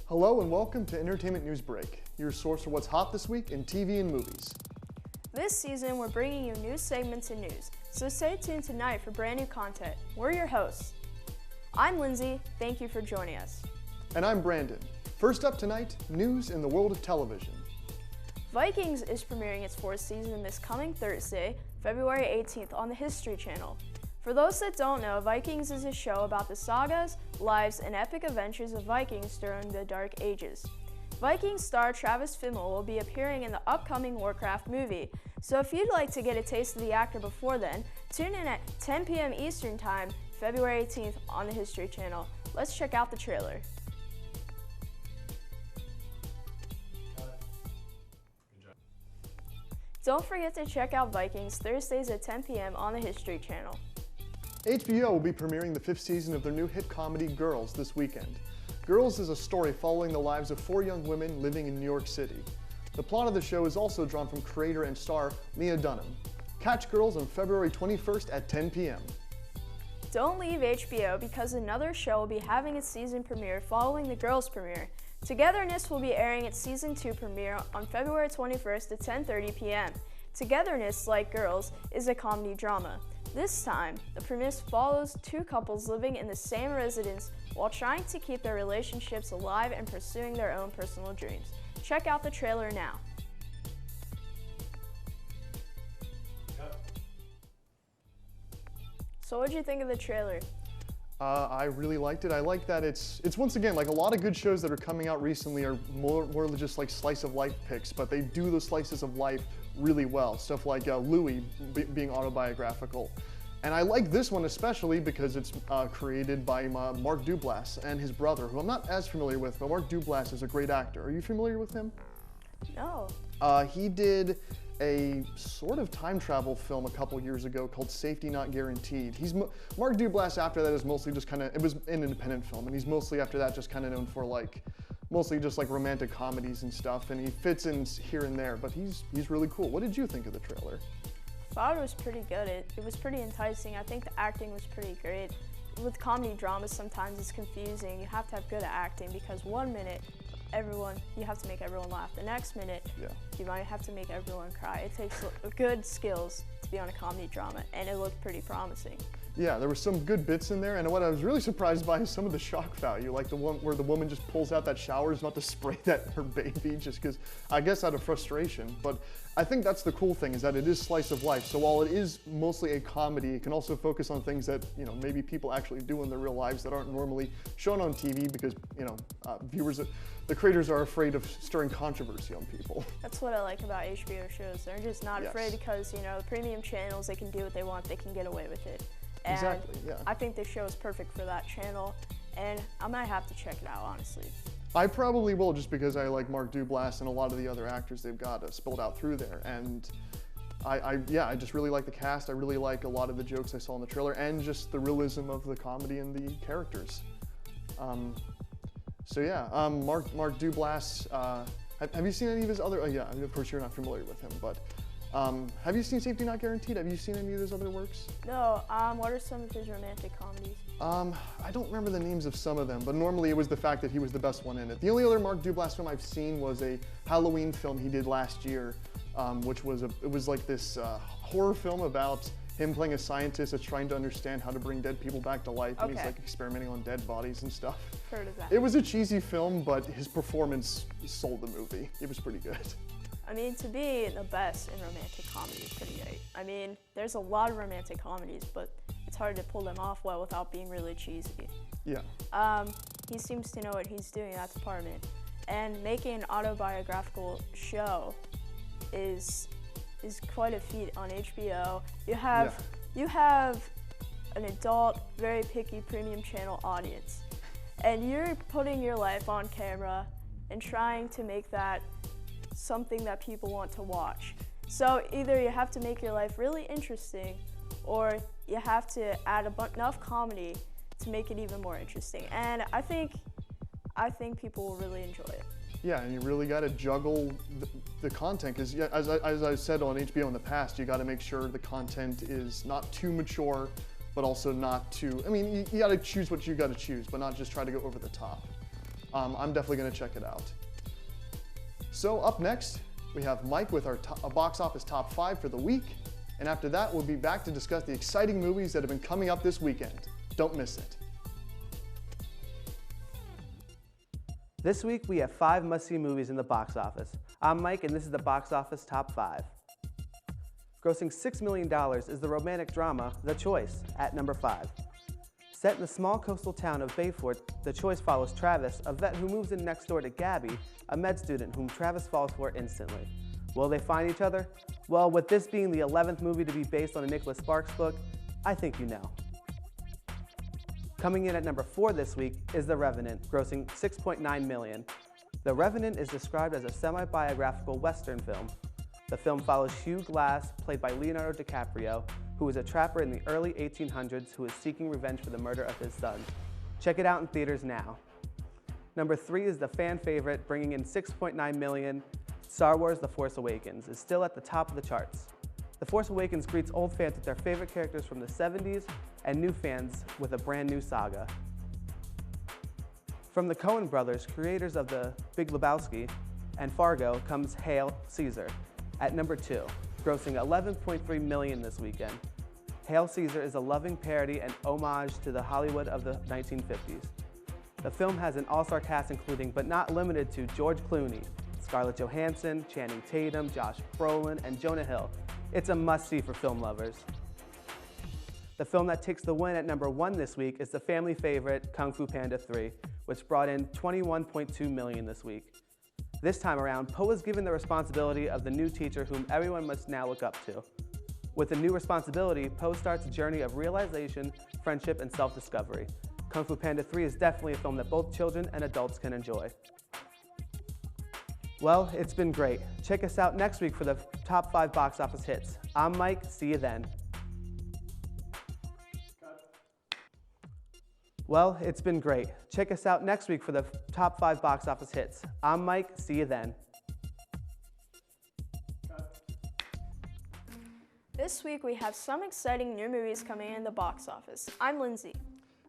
Hello and welcome to Entertainment News Break, your source for what's hot this week in TV and movies. This season, we're bringing you new segments and news, so stay tuned tonight for brand new content. We're your hosts. I'm Lindsay, thank you for joining us. And I'm Brandon. First up tonight, news in the world of television. Vikings is premiering its fourth season this coming Thursday, February 18th on the History Channel. For those that don't know, Vikings is a show about the sagas, lives, and epic adventures of Vikings during the Dark Ages. Vikings star Travis Fimmel will be appearing in the upcoming Warcraft movie, so if you'd like to get a taste of the actor before then, tune in at 10 p.m. Eastern Time, February 18th on the History Channel. Let's check out the trailer. Don't forget to check out Vikings Thursdays at 10 p.m. on the History Channel. HBO will be premiering the 5th season of their new hit comedy Girls this weekend. Girls is a story following the lives of 4 young women living in New York City. The plot of the show is also drawn from creator and star Lena Dunham. Catch Girls on February 21st at 10 p.m. Don't leave HBO because another show will be having its season premiere following the Girls premiere. Togetherness will be airing its season 2 premiere on February 21st at 10:30 p.m. Togetherness, like Girls, is a comedy drama. This time, the premise follows 2 couples living in the same residence while trying to keep their relationships alive and pursuing their own personal dreams. Check out the trailer now. So what'd you think of the trailer? I really liked it. I like that it's once again, like a lot of good shows that are coming out recently are more just like slice of life picks, but they do the slices of life really well. Stuff like Louie being autobiographical. And I like this one especially because it's created by Mark Duplass and his brother, who I'm not as familiar with, but Mark Duplass is a great actor. Are you familiar with him? No. He did a sort of time travel film a couple years ago called Safety Not Guaranteed. Mark Duplass after that is mostly just kind of, it was an independent film, and he's mostly after that just kind of known for mostly just like romantic comedies and stuff, and he fits in here and there, but he's really cool. What did you think of the trailer? I thought it was pretty good. It was pretty enticing. I think the acting was pretty great. With comedy dramas, sometimes it's confusing. You have to have good acting because one minute, you have to make everyone laugh. The next minute, you might have to make everyone cry. It takes good skills to be on a comedy drama, and it looked pretty promising. Yeah, there were some good bits in there, and what I was really surprised by is some of the shock value, like the one where the woman just pulls out that shower not to spray that her baby, just because, I guess out of frustration. But I think that's the cool thing, is that it is slice of life. So while it is mostly a comedy, it can also focus on things that, maybe people actually do in their real lives that aren't normally shown on TV because, the creators are afraid of stirring controversy on people. That's what I like about HBO shows. They're just not afraid because, the premium channels, they can do what they want, they can get away with it. And exactly, yeah. I think this show is perfect for that channel, and I might have to check it out, honestly. I probably will, just because I like Mark Duplass and a lot of the other actors they've got spilled out through there. And I just really like the cast. I really like a lot of the jokes I saw in the trailer, and just the realism of the comedy and the characters. Mark Duplass, have you seen any of his other, of course you're not familiar with him, but have you seen Safety Not Guaranteed? Have you seen any of his other works? No, what are some of his romantic comedies? I don't remember the names of some of them, but normally it was the fact that he was the best one in it. The only other Mark Duplass film I've seen was a Halloween film he did last year, which was like this horror film about him playing a scientist that's trying to understand how to bring dead people back to life, and he's like experimenting on dead bodies and stuff. Heard of that. It was a cheesy film, but his performance sold the movie. It was pretty good. I mean, to be the best in romantic comedy is pretty great. I mean, there's a lot of romantic comedies, but it's hard to pull them off well without being really cheesy. Yeah. He seems to know what he's doing in that department. And making an autobiographical show is quite a feat on HBO. You have an adult, very picky premium channel audience, and you're putting your life on camera and trying to make that something that people want to watch. So either you have to make your life really interesting, or you have to add enough comedy to make it even more interesting. And I think people will really enjoy it. Yeah, and you really got to juggle the content, because as I said on HBO in the past, you got to make sure the content is not too mature, but also not too, I mean, you got to choose what you got to choose, but not just try to go over the top. I'm definitely going to check it out. So up next, we have Mike with our box office top 5 for the week. And after that, we'll be back to discuss the exciting movies that have been coming up this weekend. Don't miss it. This week, we have 5 must-see movies in the box office. I'm Mike, and this is the box office top 5. Grossing $6 million is the romantic drama The Choice at number 5. Set in the small coastal town of Bayfort, The Choice follows Travis, a vet who moves in next door to Gabby, a med student whom Travis falls for instantly. Will they find each other? Well, with this being the 11th movie to be based on a Nicholas Sparks book, I think you know. Coming in at number 4 this week is The Revenant, grossing $6.9 million. The Revenant is described as a semi-biographical Western film. The film follows Hugh Glass, played by Leonardo DiCaprio, who is a trapper in the early 1800s who is seeking revenge for the murder of his son. Check it out in theaters now. Number 3 is the fan favorite, bringing in $6.9 million. Star Wars The Force Awakens is still at the top of the charts. The Force Awakens greets old fans with their favorite characters from the 70s and new fans with a brand new saga. From the Coen brothers, creators of The Big Lebowski and Fargo, comes Hail, Caesar at number 2, grossing $11.3 million this weekend. Hail, Caesar is a loving parody and homage to the Hollywood of the 1950s. The film has an all-star cast including, but not limited to, George Clooney, Scarlett Johansson, Channing Tatum, Josh Brolin, and Jonah Hill. It's a must-see for film lovers. The film that takes the win at number 1 this week is the family favorite Kung Fu Panda 3, which brought in $21.2 million this week. This time around, Po is given the responsibility of the new teacher whom everyone must now look up to. With the new responsibility, Po starts a journey of realization, friendship, and self-discovery. Kung Fu Panda 3 is definitely a film that both children and adults can enjoy. Well, it's been great. Check us out next week for the top 5 box office hits. I'm Mike, see you then. Well, it's been great. Check us out next week for the top 5 box office hits. I'm Mike, see you then. This week we have some exciting new movies coming in the box office. I'm Lindsay.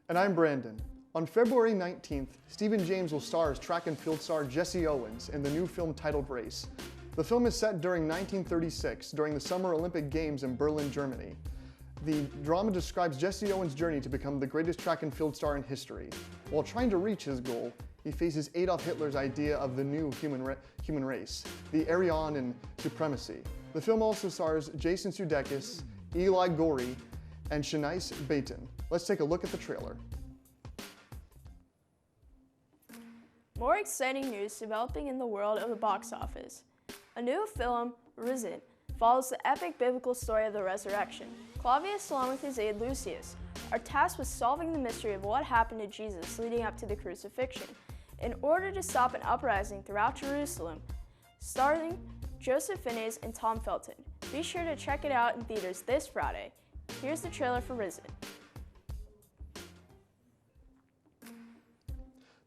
And I'm Brandon. On February 19th, Stephen James will star as track and field star Jesse Owens in the new film titled Race. The film is set during 1936, during the Summer Olympic Games in Berlin, Germany. The drama describes Jesse Owens' journey to become the greatest track and field star in history. While trying to reach his goal, he faces Adolf Hitler's idea of the new human race, the Aryan supremacy. The film also stars Jason Sudeikis, Eli Goree, and Shanice Bayton. Let's take a look at the trailer. More exciting news developing in the world of the box office. A new film, Risen, follows the epic biblical story of the resurrection. Claudius, along with his aide Lucius, are tasked with solving the mystery of what happened to Jesus leading up to the crucifixion, in order to stop an uprising throughout Jerusalem, starring Joseph Fiennes and Tom Felton. Be sure to check it out in theaters this Friday. Here's the trailer for Risen.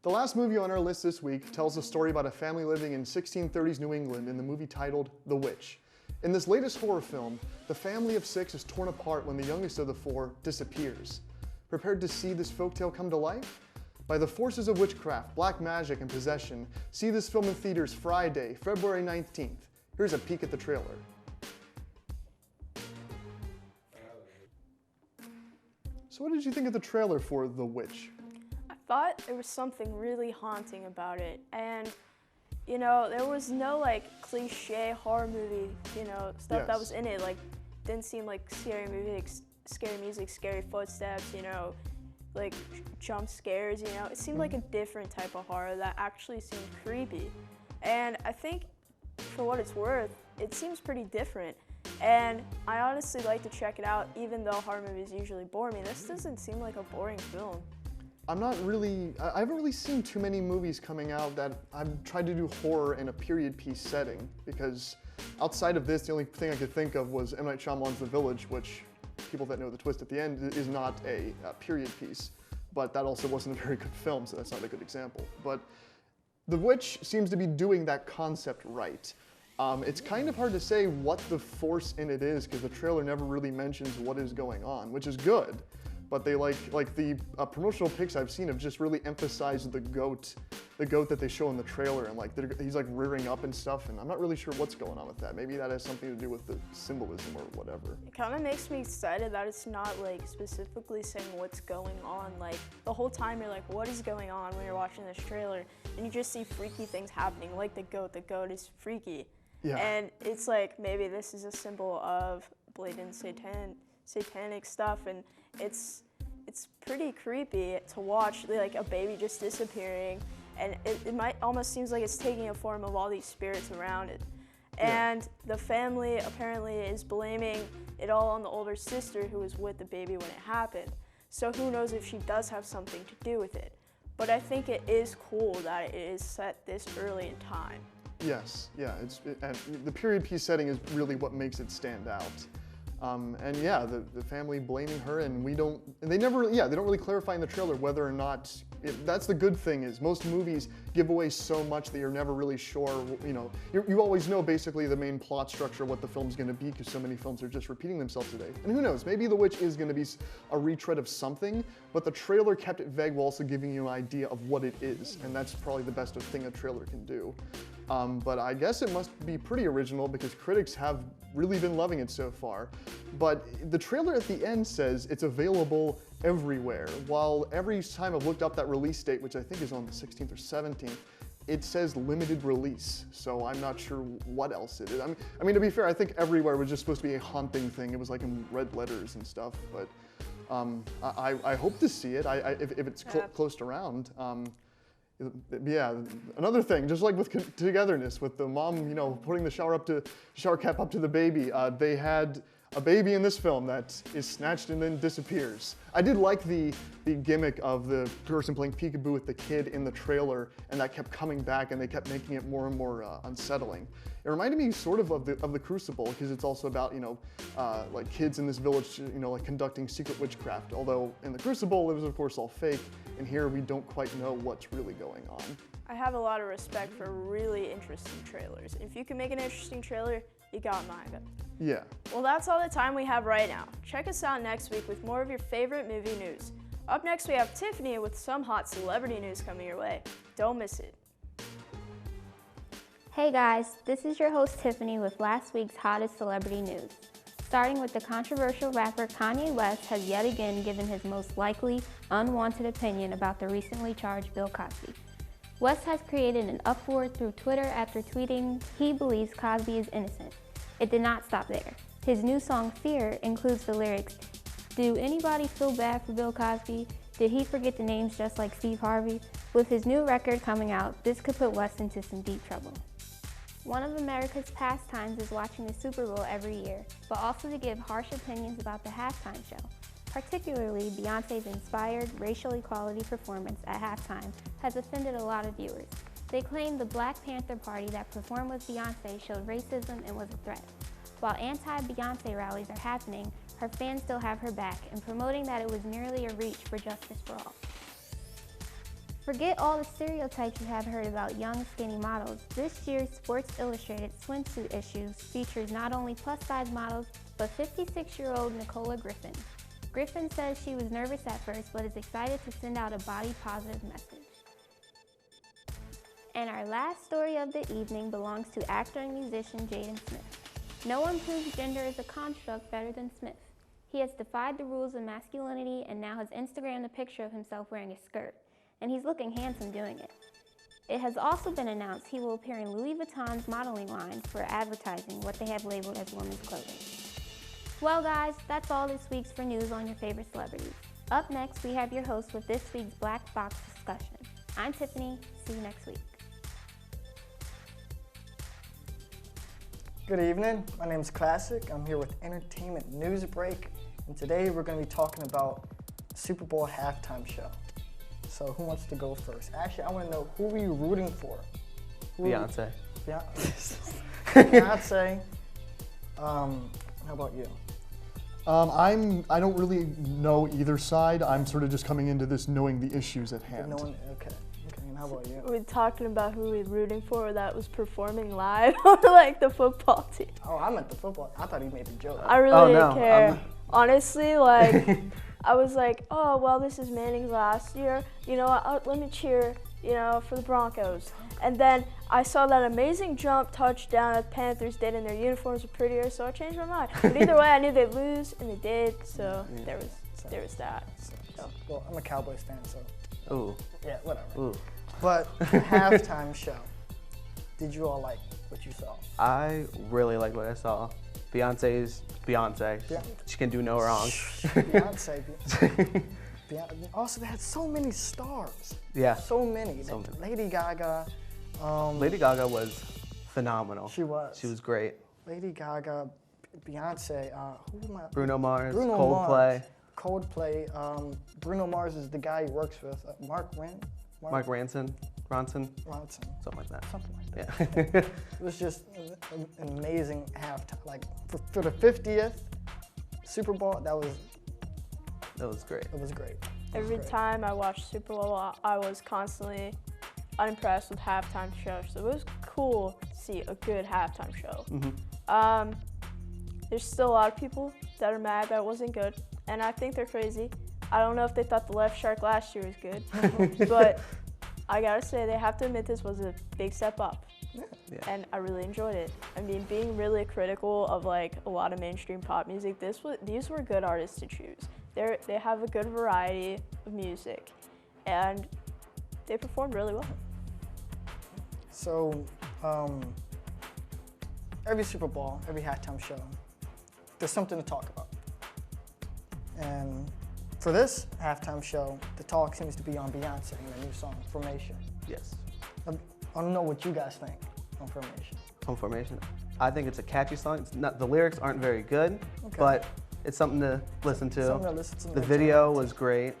The last movie on our list this week tells a story about a family living in 1630s New England in the movie titled The Witch. In this latest horror film, the family of 6 is torn apart when the youngest of the 4 disappears. Prepared to see this folktale come to life? By the forces of witchcraft, black magic, and possession, see this film in theaters Friday, February 19th. Here's a peek at the trailer. So what did you think of the trailer for The Witch? I thought there was something really haunting about it, and you know, there was no like cliche horror movie, you know, stuff that was in it. Like, didn't seem like scary music, scary footsteps, you know, like jump scares, you know. It seemed like a different type of horror that actually seemed creepy. And I think, for what it's worth, it seems pretty different. And I honestly like to check it out, even though horror movies usually bore me. This doesn't seem like a boring film. I haven't really seen too many movies coming out that I've tried to do horror in a period piece setting, because outside of this, the only thing I could think of was M. Night Shyamalan's The Village, which people that know the twist at the end is not a period piece, but that also wasn't a very good film, so that's not a good example. But The Witch seems to be doing that concept right. It's kind of hard to say what the force in it is, because the trailer never really mentions what is going on, which is good. but they like the promotional pics I've seen have just really emphasized the goat that they show in the trailer, and like he's like rearing up and stuff, and I'm not really sure what's going on with that. Maybe that has something to do with the symbolism or whatever. It kind of makes me excited that it's not like specifically saying what's going on. Like the whole time you're like, what is going on when you're watching this trailer, and you just see freaky things happening, like the goat. The goat is freaky. Yeah. And it's like maybe this is a symbol of blatant satanic stuff, and it's pretty creepy to watch, like a baby just disappearing, and it might almost seems like it's taking a form of all these spirits around it. And the family apparently is blaming it all on the older sister who was with the baby when it happened. So who knows if she does have something to do with it. But I think it is cool that it is set this early in time. Yes, yeah, and the period piece setting is really what makes it stand out. And yeah, the family blaming her, and they don't really clarify in the trailer whether or not, that's the good thing is most movies give away so much that you're never really sure, you always know basically the main plot structure, what the film's gonna be, because so many films are just repeating themselves today. And who knows, maybe The Witch is gonna be a retread of something, but the trailer kept it vague while also giving you an idea of what it is, and that's probably the best thing a trailer can do. But I guess it must be pretty original because critics have really been loving it so far. But the trailer at the end says it's available everywhere, while every time I've looked up that release date, which I think is on the 16th or 17th, it says limited release, so I'm not sure what else it is. I mean, to be fair, I think everywhere was just supposed to be a haunting thing. It was like in red letters and stuff, but I hope to see it if it's close around. Yeah, another thing, just like with Togetherness, with the mom, putting the shower cap up to the baby, they had a baby in this film that is snatched and then disappears. I did like the gimmick of the person playing peekaboo with the kid in the trailer, and that kept coming back, and they kept making it more and more unsettling. It reminded me sort of the Crucible, because it's also about like kids in this village, like conducting secret witchcraft. Although in the Crucible it was of course all fake, and here we don't quite know what's really going on. I have a lot of respect for really interesting trailers. If you can make an interesting trailer, you got mine. Yeah. Well, that's all the time we have right now. Check us out next week with more of your favorite movie news. Up next, we have Tiffany with some hot celebrity news coming your way. Don't miss it. Hey guys, this is your host Tiffany with last week's hottest celebrity news. Starting with the controversial rapper Kanye West has yet again given his most likely unwanted opinion about the recently charged Bill Cosby. West has created an uproar through Twitter after tweeting he believes Cosby is innocent. It did not stop there. His new song Fear includes the lyrics, "Do anybody feel bad for Bill Cosby? Did he forget the names just like Steve Harvey?" With his new record coming out, this could put West into some deep trouble. One of America's pastimes is watching the Super Bowl every year, but also to give harsh opinions about the halftime show. Particularly, Beyonce's inspired racial equality performance at halftime has offended a lot of viewers. They claim the Black Panther Party that performed with Beyonce showed racism and was a threat. While anti-Beyonce rallies are happening, her fans still have her back and promoting that it was merely a reach for justice for all. Forget all the stereotypes you have heard about young, skinny models. This year's Sports Illustrated swimsuit issues features not only plus-size models, but 56-year-old Nicola Griffin. Griffin says she was nervous at first, but is excited to send out a body-positive message. And our last story of the evening belongs to actor and musician Jaden Smith. No one proves gender is a construct better than Smith. He has defied the rules of masculinity and now has Instagrammed a picture of himself wearing a skirt. And he's looking handsome doing it. It has also been announced he will appear in Louis Vuitton's modeling line for advertising what they have labeled as women's clothing. Well guys, that's all this week's for news on your favorite celebrities. Up next, we have your host with this week's Black Box discussion. I'm Tiffany, see you next week. Good evening, my name is Classic. I'm here with Entertainment News Break, and today we're going to be talking about Super Bowl halftime show. So who wants to go first? Actually, I want to know, who are you rooting for? Beyonce. Beyonce. How about you? I don't really know either side. I'm sort of just coming into this knowing the issues at hand. Okay, and how about you? We're talking about who we're rooting for that was performing live on like the football team. Oh, I meant the football. I thought he made a joke. I really didn't care. Honestly, like, I was like, oh, well, this is Manning's last year. You know what, let me cheer, you know, for the Broncos. And then I saw that amazing jump touchdown that the Panthers did, and their uniforms were prettier, so I changed my mind. But either way, I knew they'd lose, and they did, so there was that. So. Well, I'm a Cowboys fan, so. Ooh. Yeah, whatever. Ooh. But halftime show. Did you all like what you saw? I really like what I saw. Beyonce's Beyonce. Yeah. She can do no wrong. Beyonce. Also, they had so many stars. Yeah. So many. So many. Lady Gaga. Lady Gaga was phenomenal. She was. She was great. Lady Gaga, Beyonce. Who am I? Bruno Mars, Bruno Coldplay. Mars. Coldplay. Bruno Mars is the guy he works with. Mark Ronson, Ronson. something like that. Something like that. Yeah. It was just an amazing halftime. Like for the 50th Super Bowl, that was great. It was great. Every time I watched Super Bowl, I was constantly unimpressed with halftime shows. So it was cool to see a good halftime show. Mm-hmm. There's still a lot of people that are mad that it wasn't good, and I think they're crazy. I don't know if they thought the Left Shark last year was good, but I gotta say they have to admit this was a big step up. Yeah. And I really enjoyed it. I mean, being really critical of like a lot of mainstream pop music, these were good artists to choose. They have a good variety of music, and they performed really well. So, every Super Bowl, every halftime show, there's something to talk about. And for this halftime show, the talk seems to be on Beyonce and the new song, Formation. Yes. I don't know what you guys think on Formation. On Formation. I think it's a catchy song. It's not, the lyrics aren't very good, Okay. but it's something to listen to. Something to listen to. The video was great.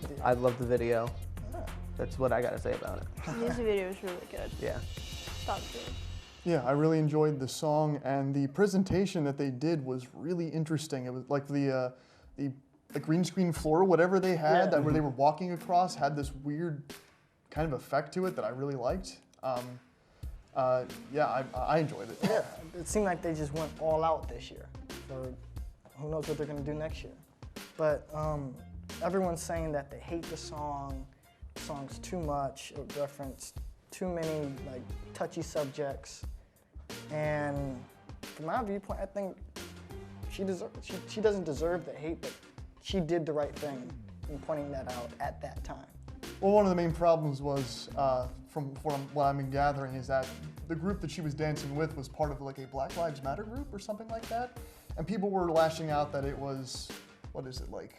Video. I love the video. Yeah. That's what I gotta say about it. The music video was really good. Yeah. Thought it was good. Yeah, I really enjoyed the song, and the presentation that they did was really interesting. It was like the green screen floor, whatever they had, that where they were walking across, had this weird kind of effect to it that I really liked. Yeah, I enjoyed it. Yeah, it seemed like they just went all out this year. For who knows what they're gonna do next year. But everyone's saying that they hate the song's too much, it referenced too many like touchy subjects. And from my viewpoint, I think she doesn't deserve the hate, but she did the right thing in pointing that out at that time. Well, one of the main problems was, from what I'm gathering, is that the group that she was dancing with was part of like a Black Lives Matter group or something like that. And people were lashing out that it was, what is it, like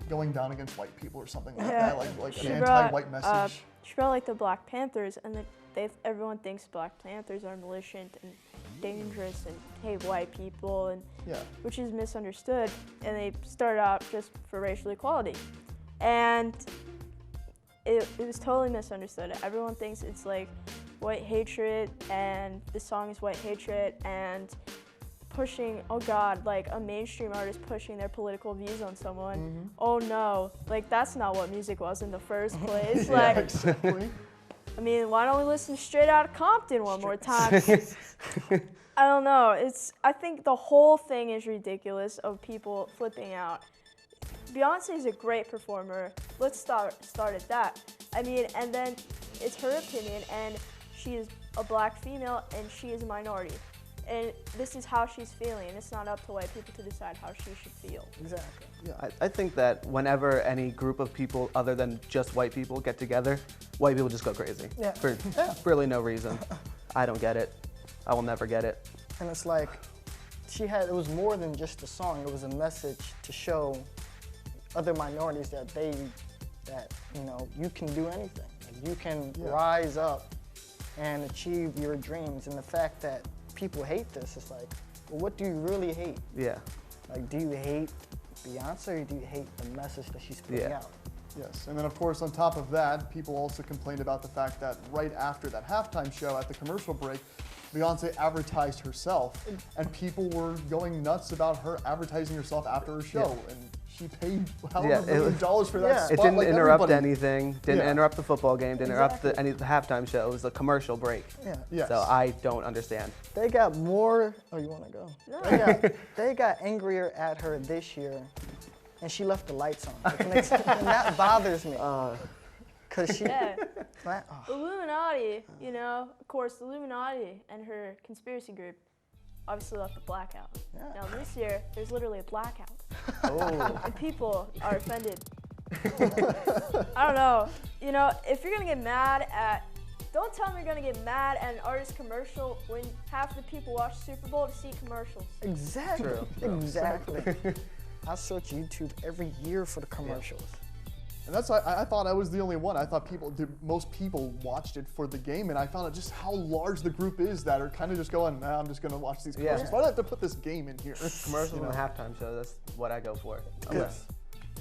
going down against white people or something like that, like an anti-white message. She brought like the Black Panthers, and everyone thinks Black Panthers are militant and dangerous and hate white people, and which is misunderstood. And they started out just for racial equality, and it was totally misunderstood. Everyone thinks it's like white hatred, and the song is white hatred, and pushing, oh God, like a mainstream artist pushing their political views on someone. Mm-hmm. Oh no, like that's not what music was in the first place. Like, exactly. I mean, why don't we listen to Straight Outta Compton one more time? I don't know. I think the whole thing is ridiculous of people flipping out. Beyonce is a great performer. Let's start at that. I mean, and then it's her opinion, and she is a black female, and she is a minority. And this is how she's feeling, and it's not up to white people to decide how she should feel. Exactly. Yeah, I think that whenever any group of people other than just white people get together, white people just go crazy for really no reason. I don't get it. I will never get it. And it's like, it was more than just a song. It was a message to show other minorities that you know, you can do anything. Like, you can rise up and achieve your dreams. And the fact that people hate this, it's like, well, what do you really hate? Yeah. Like, do you hate Beyonce, or do you hate the message that she's putting out? Yes, and then of course on top of that, people also complained about the fact that right after that halftime show at the commercial break, Beyonce advertised herself, and people were going nuts about her advertising herself after her show, and she paid however $1 million for that spot. It didn't like interrupt everybody. anything, didn't interrupt the football game, didn't interrupt any of the halftime show. It was a commercial break. Yeah. Yes. So I don't understand. They got more. Oh, you want to go? No. They got angrier at her this year and she left the lights on. And that bothers me. Cause she, Yeah. oh, Illuminati, you know, of course, the Illuminati and her conspiracy group obviously left the blackout. Yeah. Now this year, there's literally a blackout, Oh. and people are offended. I don't know. You know, if you're gonna get mad at, don't tell me you're gonna get mad at an artist commercial when half the people watch Super Bowl to see commercials. exactly, True. exactly. I search YouTube every year for the commercials. And that's why I thought I was the only one. I thought most people watched it for the game, and I found out just how large the group is that are kind of just going, nah, I'm just gonna watch these commercials. Why do I have to put this game in here? Commercials You know? and halftime show, that's what I go for. Unless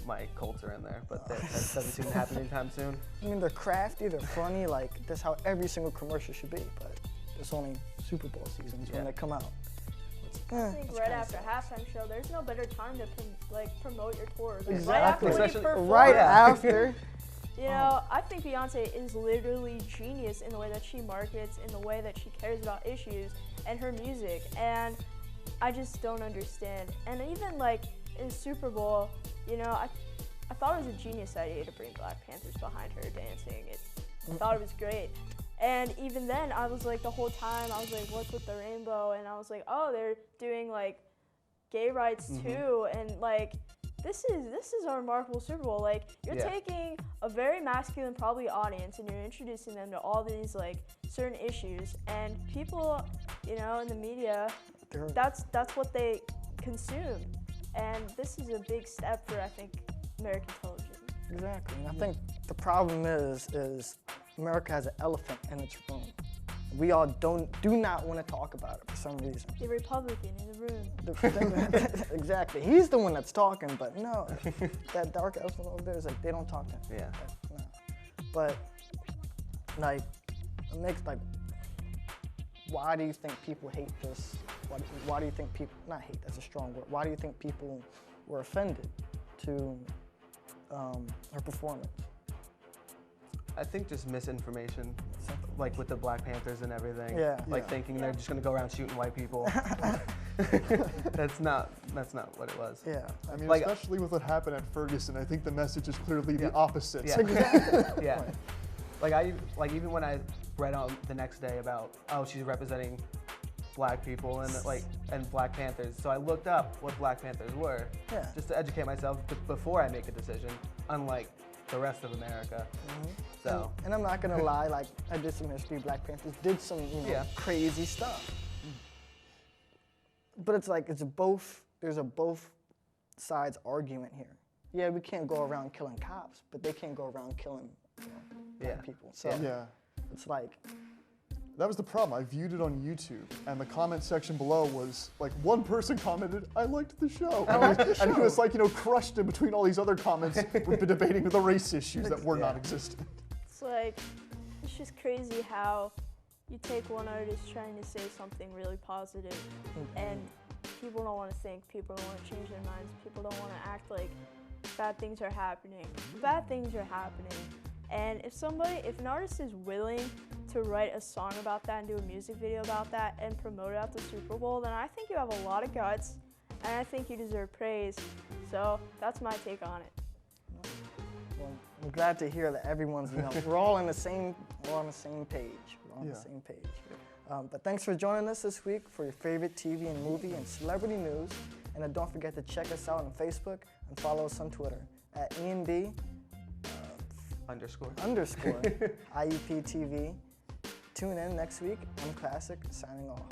my Colts are in there, but that doesn't seem to happen anytime soon. I mean, they're crafty, they're funny, like that's how every single commercial should be. But it's only Super Bowl seasons when they come out. I think right after halftime show, there's no better time to promote your tour. Like, Exactly. Right after when you Especially- perform. Right Yeah. after. You know, I think Beyonce is literally genius in the way that she markets, in the way that she cares about issues and her music, and I just don't understand. And even like in Super Bowl, you know, I thought it was a genius idea to bring Black Panthers behind her dancing. I thought it was great. And even then, I was like, the whole time, I was like, what's with the rainbow? And I was like, oh, they're doing like gay rights too, and like, this is a remarkable Super Bowl. Like, you're taking a very masculine, probably audience, and you're introducing them to all these like certain issues, and people, you know, in the media, that's what they consume, and this is a big step for, I think, American television. Exactly. And I think the problem is America has an elephant in its room. We all do not want to talk about it for some reason. The Republican in the room. Exactly. He's the one that's talking, but no, that dark elephant over there is like, they don't talk to him. Yeah. No. But like, it makes like, why do you think people hate this? Why do you think people, not hate, that's a strong word. Why do you think people were offended to her performance? I think just misinformation, like with the Black Panthers and everything. Yeah. Like thinking they're just gonna go around shooting white people. That's not what it was. Yeah. I mean, Like- especially with what happened at Ferguson, I think the message is clearly the opposite. Yeah. Yeah. Like even when I read on the next day about, oh, she's representing Black people and Black Panthers, so I looked up what Black Panthers were, Yeah. just to educate myself before I make a decision. Unlike the rest of America. So. And I'm not gonna lie, like I did some history. Black Panthers did some, crazy stuff. But it's like there's a both sides argument here. Yeah, we can't go around killing cops, but they can't go around killing black people. So Yeah. it's like, That was the problem. I viewed it on YouTube, and the comment section below was like, one person commented, "I liked the show," and he was like, crushed in between all these other comments, we've been debating the race issues that were non-existent. It's like, it's just crazy how you take one artist trying to say something really positive, and people don't want to think, people don't want to change their minds, people don't want to act like bad things are happening. Bad things are happening. And if an artist is willing to write a song about that and do a music video about that and promote it at the Super Bowl, then I think you have a lot of guts, and I think you deserve praise. So that's my take on it. well, I'm glad to hear that everyone's, we're all on the same page. We're on the same page. But thanks for joining us this week for your favorite TV and movie and celebrity news. And don't forget to check us out on Facebook and follow us on Twitter at ENB _IUP TV. Tune in next week. I'm Classic, signing off.